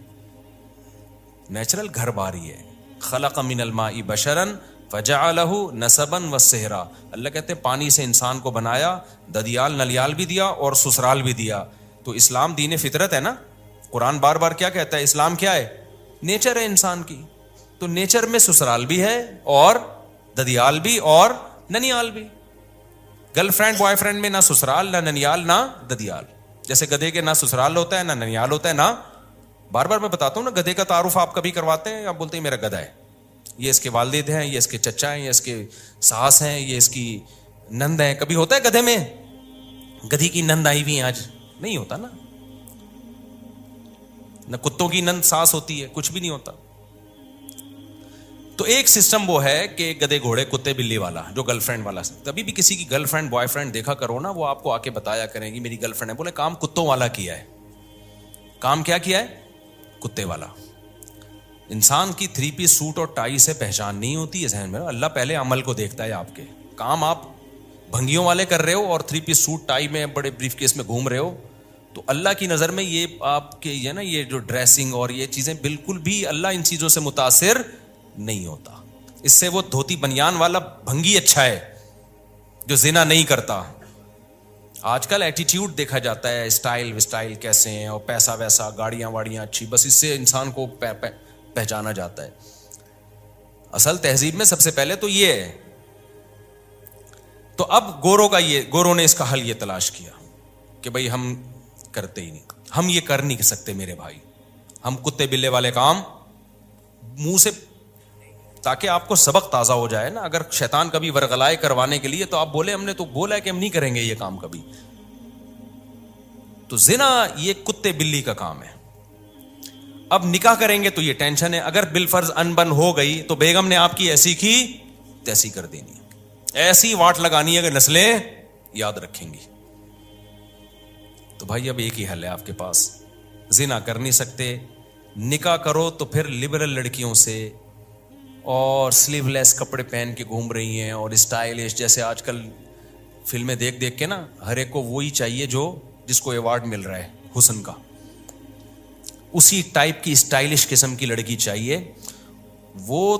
نیچرل گھر باری ہے. خلق من الماء بشرا فجعلہ نسبا وصہرا. اللہ کہتے ہیں پانی سے انسان کو بنایا, ددیال نلیال بھی دیا اور سسرال بھی دیا. تو اسلام دین فطرت ہے نا. قرآن بار بار کیا کہتا ہے, اسلام کیا ہے, نیچر ہے انسان کی. تو نیچر میں سسرال بھی ہے, اور ددیال بھی, اور ننیال بھی. گرل فرینڈ بوائے فرینڈ میں نہ سسرال, نہ ننیال, نہ ددیال. جیسے گدھے کے نہ سسرال ہوتا ہے, نہ ننیال ہوتا ہے, نہ, بار بار میں بتاتا ہوں نا, گدھے کا تعارف آپ کبھی کرواتے ہیں, آپ بولتے ہیں میرا گدھا ہے, یہ اس کے والد ہیں, یہ اس کے چچا ہیں, یہ اس کے ساس ہیں, یہ اس کی نند ہیں. کبھی ہوتا ہے گدھے میں گدھی کی نند آئی ہوئی ہیں آج, نہیں ہوتا نا. نہ کتوں کی نند ساس ہوتی ہے, کچھ بھی نہیں ہوتا. تو ایک سسٹم وہ ہے کہ گدے گھوڑے کتے بلی والا, جو گرل فرینڈ والا. کبھی بھی کسی کی گرل فرینڈ بوائے فرینڈ دیکھا کرو نا, وہ آپ کو آ کے بتایا کریں گی میری گرل فرینڈ ہے, بولے کام کتوں والا کیا ہے. کام کیا کیا ہے, کتے والا. انسان کی 3 پیس سوٹ اور ٹائی سے پہچان نہیں ہوتی ہے ذہن میں. اللہ پہلے عمل کو دیکھتا ہے آپ کے. کام آپ بھنگیوں والے کر رہے ہو اور 3 پیس سوٹ ٹائی میں بڑے بریف کیس میں گھوم رہے ہو, تو اللہ کی نظر میں یہ آپ کے یہ نا, یہ جو ڈریسنگ اور یہ چیزیں بالکل بھی اللہ ان چیزوں سے متاثر نہیں ہوتا. اس سے وہ دھوتی بنیان والا بھنگی اچھا ہے جو زنا نہیں کرتا, آج کل ایٹیٹیوڈ دیکھا جاتا ہے, اسٹائل وسٹائل کیسے ہیں, اور پیسہ ویسا, گاڑیاں واڑیاں اچھی, بس اس سے انسان کو پہچانا جاتا ہے. اصل تہذیب میں سب سے پہلے تو یہ ہے. تو اب گوروں نے اس کا حل یہ تلاش کیا کہ بھئی ہم کرتے ہی نہیں, ہم یہ کر نہیں سکتے میرے بھائی, ہم کتے بلے والے کام منہ سے, تاکہ آپ کو سبق تازہ ہو جائے نا. اگر شیطان کبھی ورغلائے کروانے کے لیے تو آپ بولے ہم نے تو بولا ہے کہ ہم نہیں کریں گے یہ کام کبھی. تو زنا یہ کتے بلی کا کام ہے. اب نکاح کریں گے تو یہ ٹینشن ہے, اگر بالفرض انبن ہو گئی تو بیگم نے آپ کی ایسی کی تیسی کر دینی ہے, ایسی واٹ لگانی ہے کہ نسلیں یاد رکھیں گی. تو بھائی اب ایک ہی حل ہے آپ کے پاس, زنا کر نہیں سکتے, نکاح کرو تو پھر لبرل لڑکیوں سے, اور سلیو لیس کپڑے پہن کے گھوم رہی ہیں, اور اسٹائلش, جیسے آج کل فلمیں دیکھ دیکھ کے نا ہر ایک کو وہی چاہیے جو جس کو ایوارڈ مل رہا ہے حسن کا, اسی ٹائپ کی اسٹائلش قسم کی لڑکی چاہیے. وہ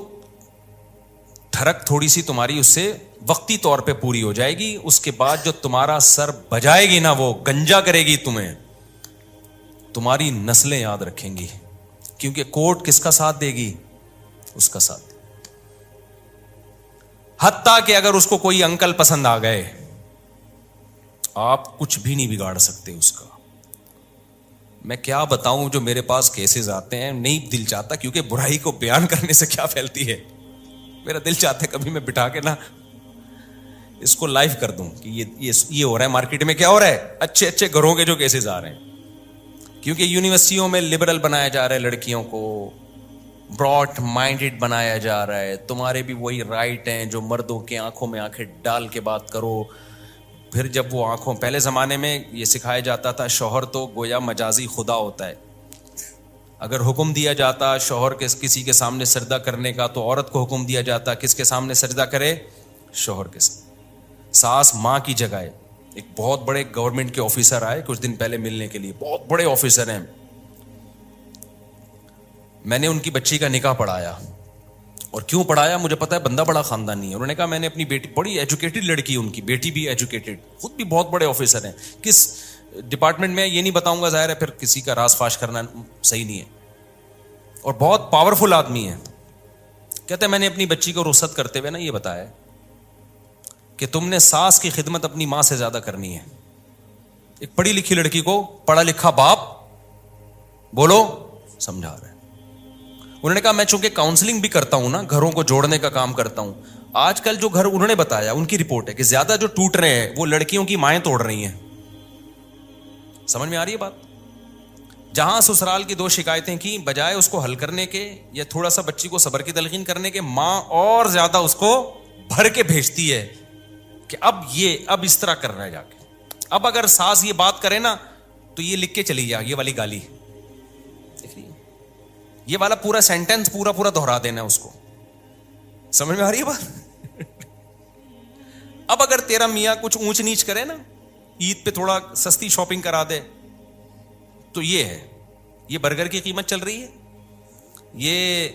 ٹھڑک تھوڑی سی تمہاری اس سے وقتی طور پہ پوری ہو جائے گی, اس کے بعد جو تمہارا سر بجائے گی نا, وہ گنجا کرے گی تمہیں, تمہاری نسلیں یاد رکھیں گی, کیونکہ کورٹ کس کا ساتھ دے گی, اس کا ساتھ. حتیٰ کہ اگر اس کو کوئی انکل پسند آ گئے, آپ کچھ بھی نہیں بگاڑ سکتے اس کا. میں کیا بتاؤں, جو میرے پاس کیسز آتے ہیں, نہیں دل چاہتا, کیونکہ برائی کو بیان کرنے سے کیا پھیلتی ہے, میرا دل چاہتا ہے کبھی میں بٹھا کے نا اس کو لائیو کر دوں کہ یہ ہو رہا ہے مارکیٹ میں, کیا ہو رہا ہے, اچھے اچھے گھروں کے جو کیسز آ رہے ہیں. کیونکہ یونیورسٹیوں میں لبرل بنایا جا رہا ہے لڑکیوں کو, براڈ مائنڈڈ بنایا جا رہا ہے. تمہارے بھی وہی رائٹ ہیں جو مردوں کے آنکھوں میں آنکھیں ڈال کے بات کرو. پھر جب وہ آنکھوں, پہلے زمانے میں یہ سکھایا جاتا تھا شوہر تو گویا مجازی خدا ہوتا ہے. اگر حکم دیا جاتا شوہر کے کسی کے سامنے سجدہ کرنے کا, تو عورت کو حکم دیا جاتا کس کے سامنے سجدہ کرے, شوہر کے سامنے. ساس ماں کی جگہ ہے. ایک بہت بڑے گورنمنٹ کے آفیسر آئے کچھ دن پہلے ملنے کے لیے, بہت بڑے آفیسر ہیں. میں نے ان کی بچی کا نکاح پڑھایا, اور کیوں پڑھایا مجھے پتا ہے, بندہ بڑا خاندانی ہے. انہوں نے کہا میں نے اپنی بیٹی, بڑی ایجوکیٹڈ لڑکی, ان کی بیٹی بھی ایجوکیٹڈ, خود بھی بہت بڑے آفیسر ہیں. کس ڈپارٹمنٹ میں یہ نہیں بتاؤں گا, ظاہر ہے پھر کسی کا راز فاش کرنا صحیح نہیں ہے, اور بہت پاورفل آدمی ہے. کہتے ہیں میں نے اپنی بچی کو رخصت کرتے ہوئے نا یہ بتایا کہ تم نے ساس کی خدمت اپنی ماں سے زیادہ کرنی ہے. ایک پڑھی لکھی لڑکی کو پڑھا لکھا باپ بولو سمجھا رہا ہے. انہوں نے کہا میں چونکہ کاؤنسلنگ بھی کرتا ہوں نا, گھروں کو جوڑنے کا کام کرتا ہوں, آج کل جو گھر, انہوں نے بتایا ان کی رپورٹ ہے کہ زیادہ جو ٹوٹ رہے ہیں وہ لڑکیوں کی مائیں توڑ رہی ہیں. سمجھ میں آ رہی ہے بات؟ جہاں سسرال کی 2 شکایتیں کی, بجائے اس کو حل کرنے کے یا تھوڑا سا بچی کو صبر کی تلقین کرنے کے, ماں اور زیادہ اس کو بھر کے بھیجتی ہے کہ اب اس طرح کر رہا ہے جا کے. اب اگر ساس یہ بات کرے نا تو یہ لکھ کے چلی جا, یہ والی گالی, یہ والا پورا سینٹینس پورا دہرا دینا اس کو. سمجھ میں آ رہی ہے بات؟ اب اگر تیرا میاں کچھ اونچ نیچ کرے نا, عید پہ تھوڑا سستی شاپنگ کرا دے, تو یہ ہے, یہ برگر کی قیمت چل رہی ہے, یہ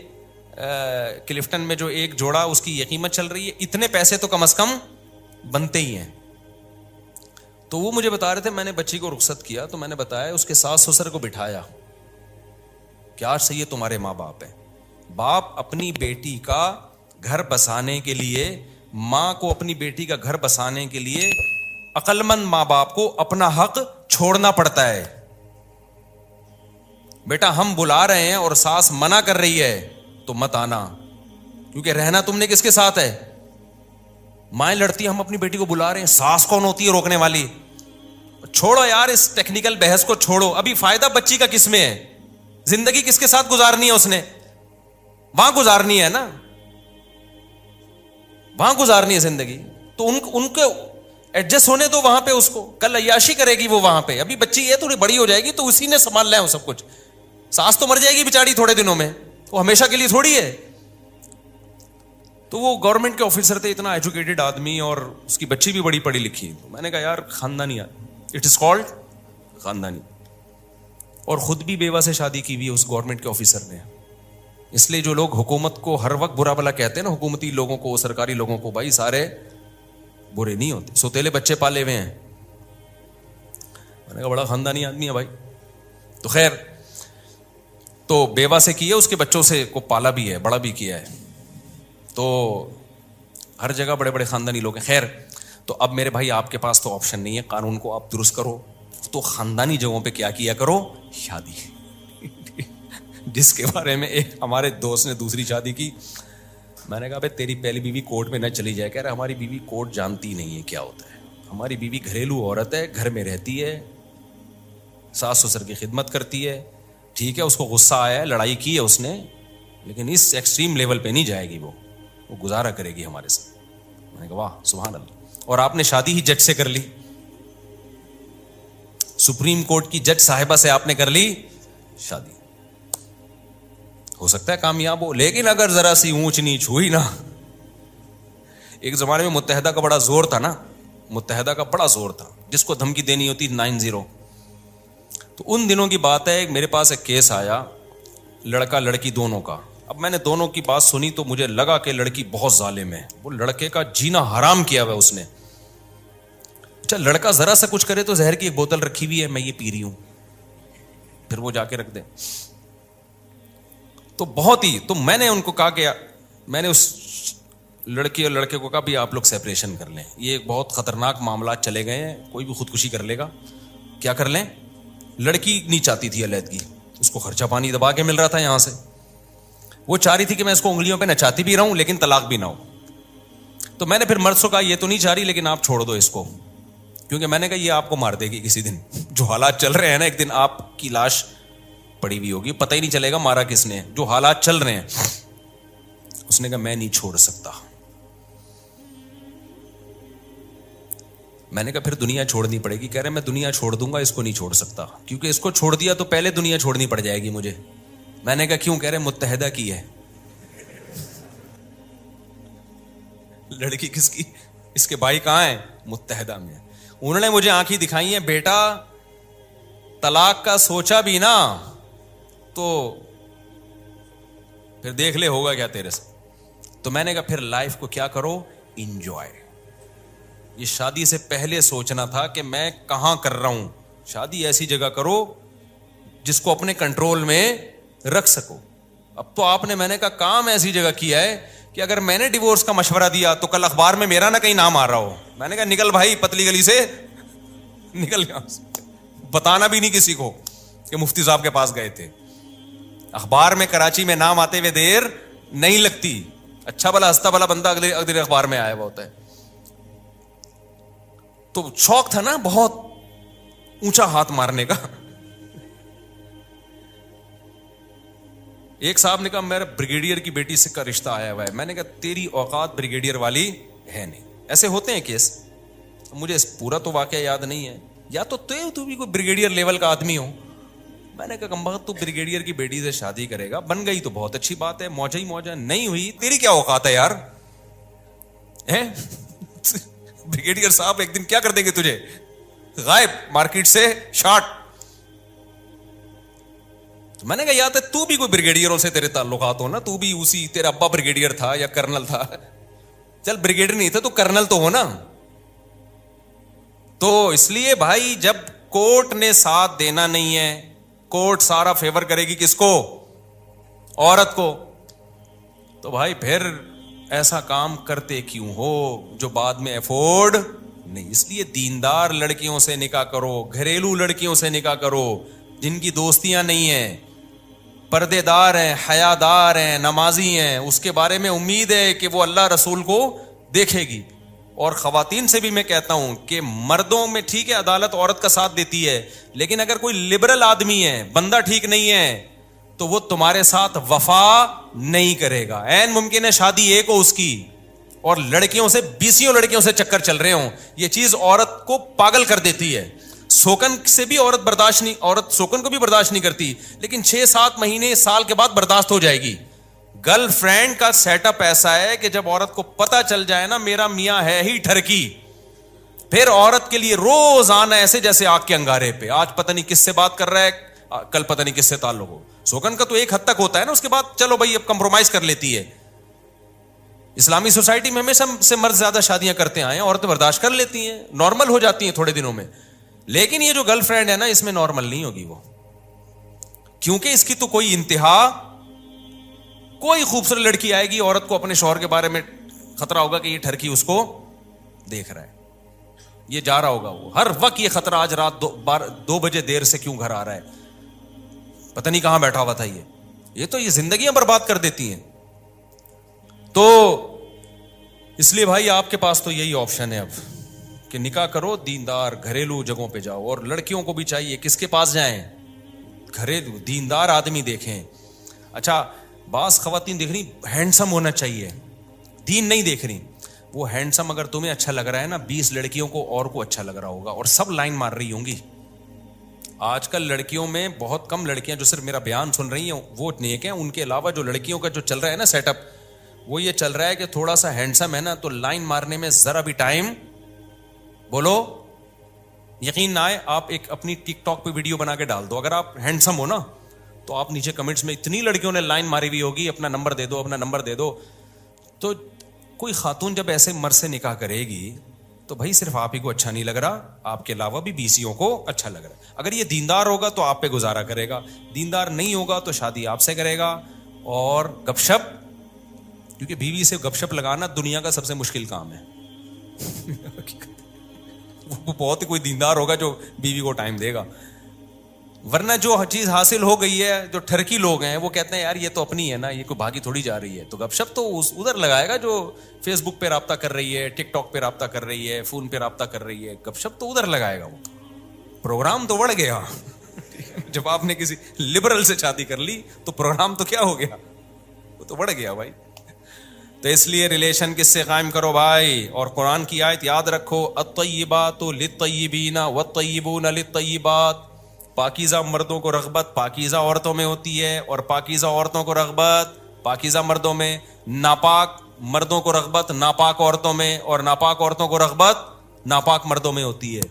کلفٹن میں جو ایک جوڑا اس کی یہ قیمت چل رہی ہے, اتنے پیسے تو کم از کم بنتے ہی ہیں. تو وہ مجھے بتا رہے تھے, میں نے بچی کو رخصت کیا تو میں نے بتایا اس کے ساس سسر کو بٹھایا, کیا صحیح ہے تمہارے ماں باپ ہیں, باپ اپنی بیٹی کا گھر بسانے کے لیے, ماں کو اپنی بیٹی کا گھر بسانے کے لیے عقل مند ماں باپ کو اپنا حق چھوڑنا پڑتا ہے. بیٹا ہم بلا رہے ہیں اور ساس منع کر رہی ہے تو مت آنا, کیونکہ رہنا تم نے کس کے ساتھ ہے, مائیں لڑتی, ہم اپنی بیٹی کو بلا رہے ہیں, ساس کون ہوتی ہے روکنے والی. چھوڑو یار اس ٹیکنیکل بحث کو چھوڑو, ابھی فائدہ بچی کا کس میں ہے, زندگی کس کے ساتھ گزارنی ہے, اس نے وہاں گزارنی ہے نا, وہاں گزارنی ہے زندگی. تو ان کو ایڈجسٹ ہونے دو وہاں پہ, اس کو کل عیاشی کرے گی وہ وہاں پہ, ابھی بچی یہ تھوڑی بڑی ہو جائے گی تو اسی نے سنبھال لیا سب کچھ. ساس تو مر جائے گی بیچاری تھوڑے دنوں میں, وہ ہمیشہ کے لیے تھوڑی ہے. تو وہ گورنمنٹ کے آفیسر تھے, اتنا ایجوکیٹڈ آدمی, اور اس کی بچی بھی بڑی پڑھی لکھی. میں نے کہا یار خاندانی, اٹ از کالڈ خاندانی. اور خود بھی بیوہ سے شادی کی ہوئی اس گورنمنٹ کے آفیسر نے. اس لیے جو لوگ حکومت کو ہر وقت برا بلا کہتے ہیں نا, حکومتی لوگوں کو, سرکاری لوگوں کو, بھائی سارے برے نہیں ہوتے, سوتیلے بچے پالے ہوئے ہیں, میں نے کہا بڑا خاندانی آدمی ہے بھائی. تو خیر تو بیوہ سے کی ہے, اس کے بچوں سے کو پالا بھی ہے, بڑا بھی کیا ہے. تو ہر جگہ بڑے بڑے خاندانی لوگ ہیں. خیر تو اب میرے بھائی آپ کے پاس تو آپشن نہیں ہے, قانون کو آپ درست کرو. تو خاندانی جگہوں پہ کیا کیا کرو, شادی. جس کے بارے میں ایک ہمارے دوست نے دوسری شادی کی, میں نے کہا بھائی تیری پہلی بیوی کورٹ میں نہ چلی جائے. کہہ رہا ہماری بیوی کورٹ جانتی نہیں ہے کیا ہوتا ہے, ہماری بیوی گھریلو عورت ہے, گھر میں رہتی ہے, ساس سسر کی خدمت کرتی ہے. ٹھیک ہے اس کو غصہ آیا ہے, لڑائی کی ہے اس نے, لیکن اس ایکسٹریم لیول پہ نہیں جائے گی, وہ گزارا کرے گی ہمارے ساتھ. میں نے کہا واہ سبحان اللہ. اور آپ نے شادی ہی جج سے کر لی, سپریم کورٹ کی جج صاحبہ سے آپ نے کر لی شادی. ہو سکتا ہے کامیاب ہو, لیکن اگر ذرا سی اونچ نیچ ہوئی نا. ایک زمانے میں متحدہ کا بڑا زور تھا نا, متحدہ کا بڑا زور تھا, جس کو دھمکی دینی ہوتی 90. تو ان دنوں کی بات ہے, میرے پاس ایک کیس آیا لڑکا لڑکی دونوں کا. اب میں نے دونوں کی بات سنی تو مجھے لگا کہ لڑکی بہت ظالم ہے, وہ لڑکے کا جینا حرام کیا ہوا اس نے. اچھا لڑکا ذرا سا کچھ کرے تو زہر کی ایک بوتل رکھی ہوئی ہے, میں یہ پی رہی ہوں, پھر وہ جا کے رکھ دے. تو بہت ہی, تو میں نے ان کو کہا کہ میں نے اس لڑکی اور لڑکے کو کہا بھی آپ لوگ سیپریشن کر لیں, یہ ایک بہت خطرناک معاملات چلے گئے ہیں, کوئی بھی خودکشی کر لے گا. کیا کر لیں, لڑکی نہیں چاہتی تھی علیحدگی, اس کو خرچہ پانی دبا کے مل رہا تھا یہاں سے, وہ چاہ رہی تھی کہ میں اس کو انگلیوں پہ نچاتی بھی رہوں لیکن طلاق بھی نہ ہو. تو میں نے پھر مرد سے کہا یہ تو نہیں چاہ رہی لیکن آپ چھوڑ دو اس کو, کیونکہ میں نے کہا یہ آپ کو مار دے گی کسی دن, جو حالات چل رہے ہیں نا, ایک دن آپ کی لاش پڑی ہوئی ہوگی, پتہ ہی نہیں چلے گا مارا کس نے, جو حالات چل رہے ہیں. اس نے کہا میں نہیں چھوڑ سکتا. میں نے کہا پھر دنیا چھوڑنی پڑے گی. کہہ رہے میں دنیا چھوڑ دوں گا, اس کو نہیں چھوڑ سکتا, کیونکہ اس کو چھوڑ دیا تو پہلے دنیا چھوڑنی پڑ جائے گی مجھے. میں نے کہا کیوں؟ کہہ رہے متحدہ کی ہے. لڑکی کس کی؟ اس کے بھائی کہاں ہیں؟ متحدہ میں. انہوں نے مجھے آنکھیں دکھائی ہیں, بیٹا طلاق کا سوچا بھی نا تو پھر دیکھ لے ہوگا کیا تیرے سے. تو میں نے کہا پھر لائف کو کیا کرو, انجوائے. یہ شادی سے پہلے سوچنا تھا کہ میں کہاں کر رہا ہوں. شادی ایسی جگہ کرو جس کو اپنے کنٹرول میں رکھ سکو. اب تو آپ نے, میں نے کہا کام ایسی جگہ کیا ہے کہ اگر میں نے ڈیورس کا مشورہ دیا تو کل اخبار میں میرا نہ کہیں نام آ رہا ہو. میں نے کہا نکل بھائی پتلی گلی سے نکل گیا, بتانا بھی نہیں کسی کو کہ مفتی صاحب کے پاس گئے تھے. اخبار میں کراچی میں نام آتے ہوئے دیر نہیں لگتی. اچھا بلا ہستا بلا بندہ اگلے اخبار میں آیا ہوا ہوتا ہے. تو شوق تھا نا بہت اونچا ہاتھ مارنے کا. ایک صاحب نے کہا میرا بریگیڈیئر کی بیٹی سے کا رشتہ آیا ہوا ہے. میں نے کہا تیری اوقات بریگیڈیئر والی ہے نہیں. ایسے ہوتے ہیں کیس, مجھے پورا تو واقعہ یاد نہیں ہے, یا تو بھی کوئی بریگیڈیئر لیول کا آدمی ہو. میں نے کہا کمبخت تو بریگیڈیئر کی بیٹی سے شادی کرے گا, بن گئی تو بہت اچھی بات ہے, موجہ ہی موجہ, نہیں ہوئی تیری کیا اوقات ہے یار. بریگیڈیئر صاحب ایک دن کیا کر دیں گے تجھے, غائب, مارکیٹ سے شارٹ. تو میں نے کہا یا تو بھی کوئی بریگیڈیئروں سے تیرے تعلقات ہو نا, تو بھی اسی, تیرا ابا بریگیڈیئر تھا یا کرنل تھا, چل بریگیڈیئر نہیں تھا تو کرنل تو ہو نا. تو اس لیے بھائی جب کورٹ نے ساتھ دینا نہیں ہے, کورٹ سارا فیور کرے گی کس کو, عورت کو, تو بھائی پھر ایسا کام کرتے کیوں ہو جو بعد میں افورڈ نہیں. اس لیے دیندار لڑکیوں سے نکاح کرو, گھریلو لڑکیوں سے نکاح کرو جن کی دوستیاں نہیں ہیں, پردے دار ہیں, حیادار ہیں, نمازی ہیں, اس کے بارے میں امید ہے کہ وہ اللہ رسول کو دیکھے گی. اور خواتین سے بھی میں کہتا ہوں کہ مردوں میں ٹھیک ہے عدالت عورت کا ساتھ دیتی ہے, لیکن اگر کوئی لبرل آدمی ہے, بندہ ٹھیک نہیں ہے, تو وہ تمہارے ساتھ وفا نہیں کرے گا. عین ممکن ہے شادی ایک ہو اس کی اور لڑکیوں سے 20 لڑکیوں سے چکر چل رہے ہوں. یہ چیز عورت کو پاگل کر دیتی ہے. سوکن سے بھی عورت برداشت نہیں, عورت سوکن کو بھی برداشت نہیں کرتی, لیکن 6-7 مہینے سال کے بعد برداشت ہو جائے گی. گرل فرینڈ کا سیٹ اپ ایسا ہے کہ جب عورت کو پتہ چل جائے نا میرا میاں ہے ہی ٹھرکی, پھر عورت کے لیے روز آنا ایسے جیسے آگ کے انگارے پہ, آج پتہ نہیں کس سے بات کر رہا ہے, کل پتہ نہیں کس سے تعلق ہو. سوکن کا تو ایک حد تک ہوتا ہے نا, اس کے بعد چلو بھائی اب کمپرومائز کر لیتی ہے. اسلامی سوسائٹی میں ہمیشہ سے مرد زیادہ شادیاں کرتے آئے ہیں, عورتیں برداشت کر لیتی ہیں, نارمل ہو جاتی ہیں تھوڑے دنوں میں. لیکن یہ جو گرل فرینڈ ہے نا اس میں نارمل نہیں ہوگی وہ, کیونکہ اس کی تو کوئی انتہا, کوئی خوبصورت لڑکی آئے گی, عورت کو اپنے شوہر کے بارے میں خطرہ ہوگا کہ یہ ٹھرکی اس کو دیکھ رہا ہے, یہ جا رہا ہوگا, وہ ہر وقت یہ خطرہ, آج رات 2 بجے دیر سے کیوں گھر آ رہا ہے, پتہ نہیں کہاں بیٹھا ہوا تھا یہ تو یہ زندگیاں برباد کر دیتی ہیں. تو اس لیے بھائی آپ کے پاس تو یہی آپشن ہے اب کہ نکاح کرو, دیندار گھریلو جگہوں پہ جاؤ, اور لڑکیوں کو بھی چاہیے کس کے پاس جائیں, گھریلو دیندار آدمی دیکھیں. اچھا بعض خواتین دیکھ رہی ہینڈسم ہونا چاہیے, دین نہیں دیکھ رہی, وہ ہینڈسم اگر تمہیں اچھا لگ رہا ہے نا 20 لڑکیوں کو اور کو اچھا لگ رہا ہوگا, اور سب لائن مار رہی ہوں گی. آج کل لڑکیوں میں بہت کم لڑکیاں جو صرف میرا بیان سن رہی ہیں وہ نیک ہیں, ان کے علاوہ جو لڑکیوں کا جو چل رہا ہے نا سیٹ اپ, وہ یہ چل رہا ہے کہ تھوڑا سا ہینڈسم ہے نا تو لائن مارنے میں ذرا بھی ٹائم, بولو یقین نہ آئے, آپ ایک اپنی ٹک ٹاک پہ ویڈیو بنا کے ڈال دو, اگر آپ ہینڈسم ہو نا تو آپ نیچے کمنٹس میں اتنی لڑکیوں نے لائن ماری ہوئی ہوگی, اپنا نمبر دے دو, اپنا نمبر دے دو. تو کوئی خاتون جب ایسے مرد سے نکاح کرے گی تو بھائی صرف آپ ہی کو اچھا نہیں لگ رہا, آپ کے علاوہ بھی بیسیوں کو اچھا لگ رہا ہے. اگر یہ دیندار ہوگا تو آپ پہ گزارا کرے گا, دیندار نہیں ہوگا تو شادی آپ سے کرے گا. اور گپ شپ, کیونکہ بیوی سے گپ شپ لگانا دنیا کا سب سے مشکل کام ہے. وہ بہت ہی کوئی دیندار ہوگا جو بیوی کو ٹائم دے گا, ورنہ جو چیز حاصل ہو گئی ہے, جو ٹھرکی لوگ ہیں وہ کہتے ہیں یار یہ تو اپنی ہے نا, یہ کوئی بھاگی تھوڑی جا رہی ہے. تو گپ شپ تو ادھر لگائے گا جو فیس بک پہ رابطہ کر رہی ہے, ٹک ٹاک پہ رابطہ کر رہی ہے, فون پہ رابطہ کر رہی ہے, گپ شپ تو ادھر لگائے گا. وہ پروگرام تو بڑھ گیا. جب آپ نے کسی لبرل سے شادی کر لی تو پروگرام تو کیا ہو گیا, وہ تو بڑھ گیا بھائی. تو اس لیے ریلیشن کس سے قائم کرو بھائی, اور قرآن کی آیت یاد رکھو, الطیبات للطیبین والطیبون للطیبات. پاکیزہ مردوں کو رغبت پاکیزہ عورتوں میں ہوتی ہے, اور پاکیزہ عورتوں کو رغبت پاکیزہ مردوں میں. ناپاک مردوں کو رغبت ناپاک عورتوں میں, اور ناپاک عورتوں کو رغبت ناپاک مردوں میں ہوتی ہے.